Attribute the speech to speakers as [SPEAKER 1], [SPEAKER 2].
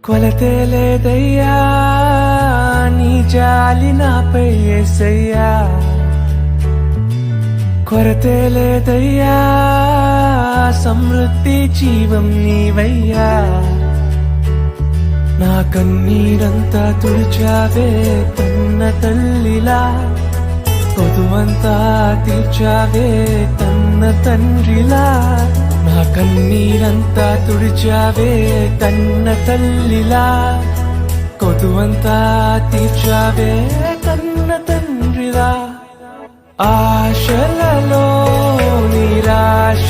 [SPEAKER 1] కొలతే లేదయ్యా నీ జాలి నాపై యేసయ్యా, కొరతే లేదయ్యా సమృద్ధి జీవం నీవయ్యా. నా కన్నీరంతా తుడిచావే కన్న తల్లిలా, కొదువంతా తీర్చావే కన్న తండ్రిలా. నా కన్నీరంతా తుడిచావే కన్న తల్లిలా, కొదువంతా తీర్చావే కన్న తండ్రిలా. ఆశలలో నిరాశ